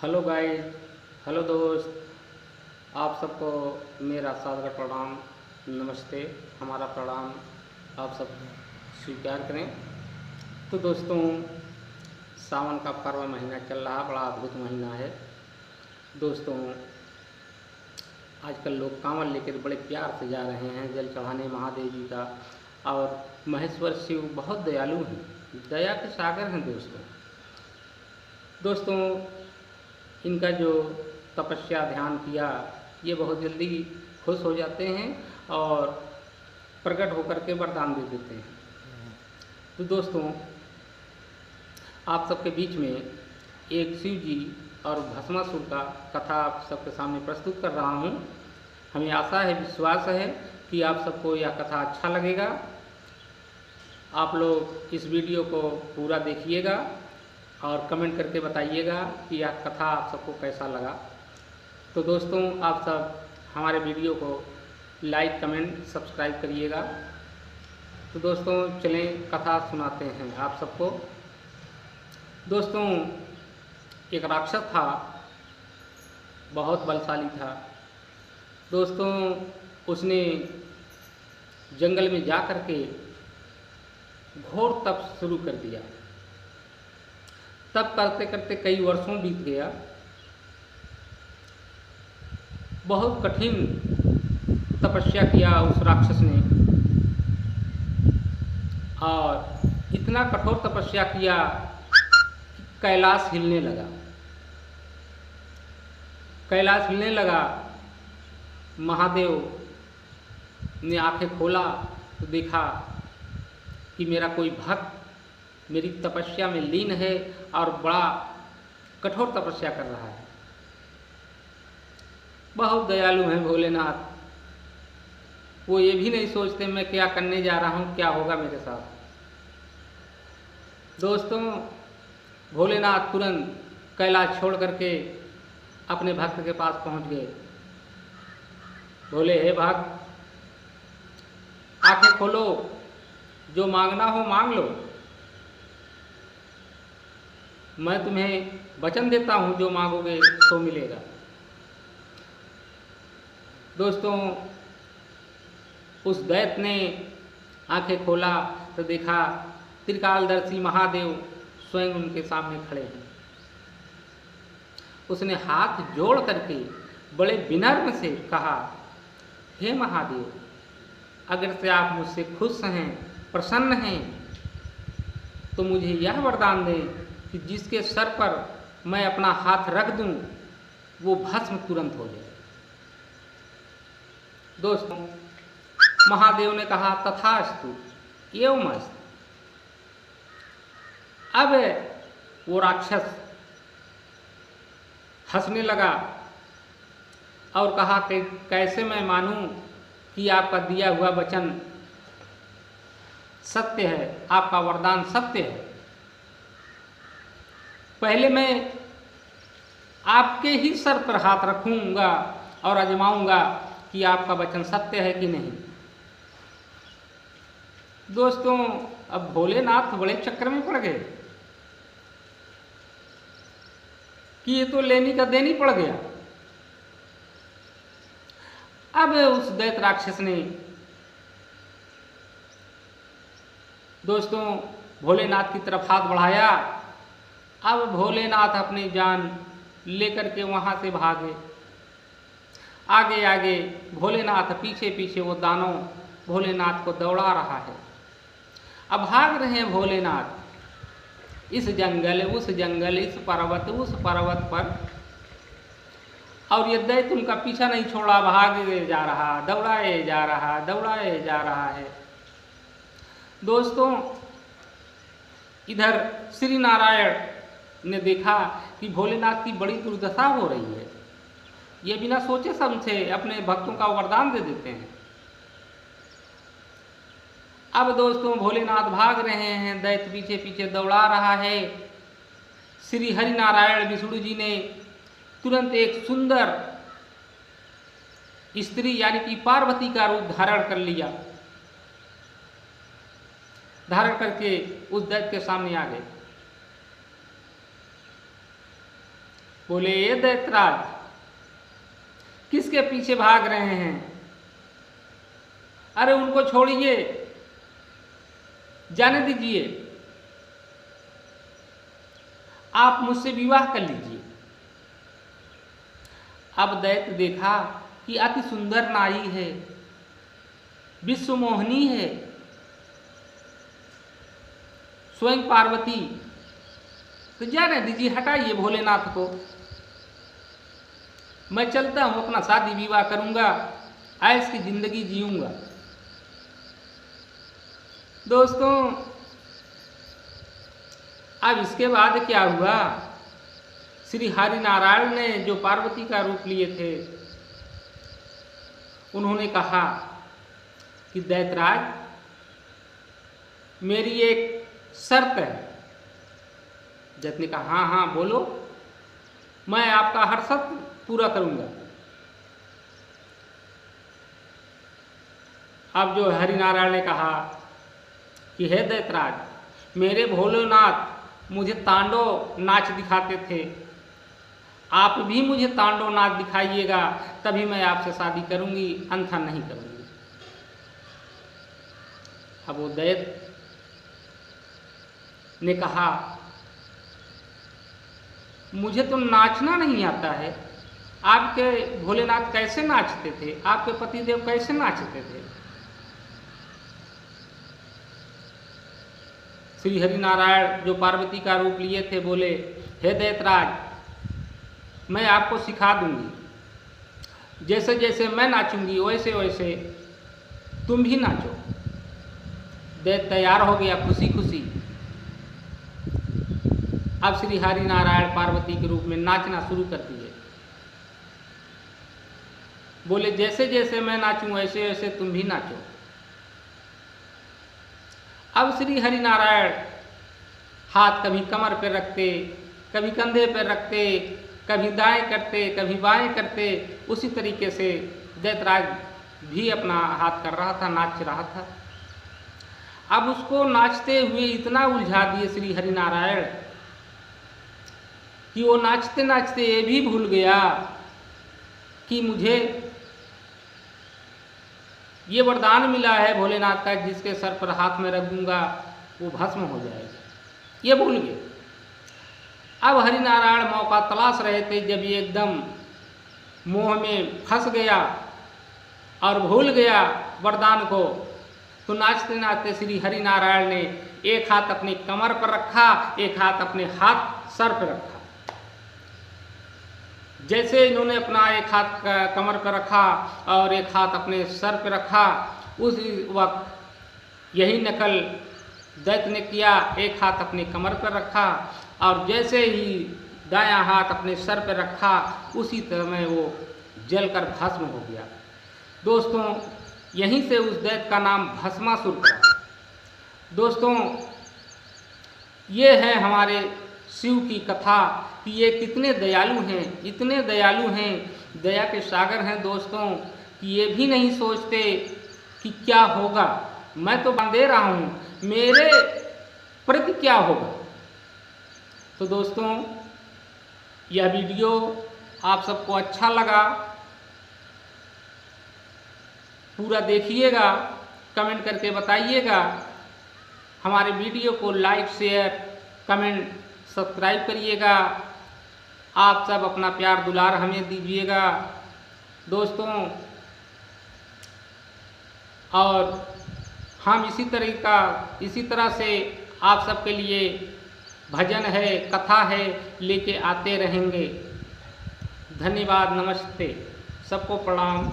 Hello guys. Hello दोस्त। आप सबको मेरा सादर प्रणाम। नमस्ते। हमारा प्रणाम आप सब स्वीकार करें। तो दोस्तों, सावन का पर्व महीना चल रहा, बड़ा अद्भुत महीना है। दोस्तों, आजकल लोग कांवड़ लेकर बड़े प्यार से जा रहे हैं जल चढ़ाने महादेव जी का। और महेश्वर शिव बहुत दयालु हैं, दया के सागर हैं दोस्तों। दोस्तों, इनका जो तपस्या ध्यान किया, ये बहुत जल्दी खुश हो जाते हैं और प्रकट होकर के वरदान दे देते हैं। तो दोस्तों, आप सबके बीच में एक शिव जी और भस्मासुर का कथा आप सबके सामने प्रस्तुत कर रहा हूँ। हमें आशा है, विश्वास है कि आप सबको यह कथा अच्छा लगेगा। आप लोग इस वीडियो को पूरा देखिएगा और कमेंट करके बताइएगा कि यह कथा आप सबको कैसा लगा। तो दोस्तों, आप सब हमारे वीडियो को लाइक कमेंट सब्सक्राइब करिएगा। तो दोस्तों, चलें कथा सुनाते हैं आप सबको। दोस्तों, एक राक्षस था, बहुत बलशाली था। दोस्तों, उसने जंगल में जा कर के घोर तप शुरू कर दिया। तप करते करते कई वर्षों बीत गया। बहुत कठिन तपस्या किया उस राक्षस ने, और इतना कठोर तपस्या किया कि कैलाश हिलने लगा। कैलाश हिलने लगा। महादेव ने आंखें खोला तो देखा कि मेरा कोई भक्त मेरी तपस्या में लीन है और बड़ा कठोर तपस्या कर रहा है। बहुत दयालु हैं भोलेनाथ। वो ये भी नहीं सोचते मैं क्या करने जा रहा हूँ, क्या होगा मेरे साथ। दोस्तों, भोलेनाथ तुरंत कैलाश छोड़ करके अपने भक्त के पास पहुँच गए। बोले, हे भक्त, आंखें खोलो, जो मांगना हो मांग लो। मैं तुम्हें वचन देता हूँ, जो मांगोगे सो मिलेगा। दोस्तों, उस दैत्य ने आंखें खोला तो देखा त्रिकालदर्शी महादेव स्वयं उनके सामने खड़े हैं। उसने हाथ जोड़ करके बड़े विनम्र से कहा, हे महादेव, अगर से आप मुझसे खुश हैं, प्रसन्न हैं, तो मुझे यह वरदान दें कि जिसके सर पर मैं अपना हाथ रख दूं, वो भस्म तुरंत हो जाए। दोस्तों, महादेव ने कहा, तथास्तु, एवमस्तु। अब वो राक्षस हंसने लगा और कहा कि कैसे मैं मानूं कि आपका दिया हुआ वचन सत्य है, आपका वरदान सत्य है। पहले मैं आपके ही सर पर हाथ रखूंगा और आजमाऊंगा कि आपका वचन सत्य है कि नहीं। दोस्तों, अब भोलेनाथ बड़े चक्कर में पड़ गए कि ये तो लेनी का देनी पड़ गया। अब उस दैत्य राक्षस ने दोस्तों भोलेनाथ की तरफ हाथ बढ़ाया। अब भोलेनाथ अपनी जान लेकर के वहां से भागे। आगे आगे भोलेनाथ, पीछे पीछे वो दानव भोलेनाथ को दौड़ा रहा है। अब भाग रहे हैं भोलेनाथ इस जंगल उस जंगल, इस पर्वत उस पर्वत पर, और ये दैत्य उनका पीछा नहीं छोड़ा, भागे जा रहा, दौड़ाए जा रहा, दौड़ाए जा रहा है। दोस्तों, इधर श्री नारायण ने देखा कि भोलेनाथ की बड़ी दुर्दशा हो रही है। ये बिना सोचे समझे अपने भक्तों का वरदान दे देते हैं। अब दोस्तों, भोलेनाथ भाग रहे हैं, दैत्य पीछे पीछे दौड़ा रहा है। श्री हरि नारायण विष्णु जी ने तुरंत एक सुंदर स्त्री यानी कि पार्वती का रूप धारण कर लिया। धारण करके उस दैत्य के सामने आ गए। बोले ये दैत्यराज, किसके पीछे भाग रहे हैं? अरे उनको छोड़िए, जाने दीजिए, आप मुझसे विवाह कर लीजिए। अब दैत्य देखा कि अति सुंदर नारी है, विश्व मोहिनी है, स्वयं पार्वती, तो जाने दीजिए, हटाइए भोलेनाथ को, मैं चलता हूं, अपना शादी विवाह करूंगा, ऐश की जिंदगी जीऊंगा। दोस्तों, अब इसके बाद क्या हुआ? श्री हरि नारायण ने जो पार्वती का रूप लिए थे, उन्होंने कहा कि दैत्यराज, मेरी एक शर्त है। दैत्य ने कहा हाँ हाँ बोलो, मैं आपका हर शर्त पूरा करूंगा। अब जो हरिनारायण ने कहा कि हे दैत्यराज, मेरे भोलेनाथ मुझे तांडव नाच दिखाते थे, आप भी मुझे तांडव नाच दिखाइएगा, तभी मैं आपसे शादी करूंगी, अन्यथा नहीं करूंगी। अब वो दैत्य ने कहा मुझे तो नाचना नहीं आता है, आपके भोलेनाथ कैसे नाचते थे, आपके पतिदेव कैसे नाचते थे? श्री हरिनारायण जो पार्वती का रूप लिए थे बोले, हे दैत्यराज, मैं आपको सिखा दूंगी, जैसे जैसे मैं नाचूंगी वैसे वैसे तुम भी नाचो। दैत्य तैयार हो गया खुशी खुशी। अब श्री हरिनारायण पार्वती के रूप में नाचना शुरू कर दिए। बोले जैसे जैसे मैं नाचूं वैसे वैसे तुम भी नाचो। अब श्री हरिनारायण हाथ कभी कमर पर रखते, कभी कंधे पर रखते, कभी दाएं करते, कभी बाएं करते। उसी तरीके से दैत्यराज भी अपना हाथ कर रहा था, नाच रहा था। अब उसको नाचते हुए इतना उलझा दिए श्री हरिनारायण कि वो नाचते नाचते ये भी भूल गया कि मुझे ये वरदान मिला है भोलेनाथ का, जिसके सर पर हाथ में रख दूंगा वो भस्म हो जाएगा, ये भूल गए। अब हरिनारायण मौका तलाश रहे थे, जब ये एकदम मोह में फंस गया और भूल गया वरदान को, तो नाचते नाचते श्री हरिनारायण ने एक हाथ अपनी कमर पर रखा, एक हाथ अपने हाथ सर पर रखा। जैसे इन्होंने अपना एक हाथ कमर पर रखा और एक हाथ अपने सर पर रखा, उस वक्त यही नकल दैत्य ने किया। एक हाथ अपने कमर पर रखा और जैसे ही दायां हाथ अपने सर पर रखा, उसी तरह में वो जलकर भस्म हो गया। दोस्तों, यहीं से उस दैत्य का नाम भस्मासुर पड़ा। दोस्तों, ये है हमारे शिव की कथा कि ये कितने दयालु हैं, इतने दयालु हैं, दया के सागर हैं दोस्तों, कि ये भी नहीं सोचते कि क्या होगा, मैं तो दे रहा हूँ, मेरे प्रति क्या होगा। तो दोस्तों, यह वीडियो आप सबको अच्छा लगा, पूरा देखिएगा, कमेंट करके बताइएगा। हमारे वीडियो को लाइक, शेयर, कमेंट, सब्सक्राइब करिएगा। आप सब अपना प्यार दुलार हमें दीजिएगा दोस्तों। और हम इसी तरह से आप सबके लिए भजन है, कथा है, लेके आते रहेंगे। धन्यवाद, नमस्ते, सबको प्रणाम।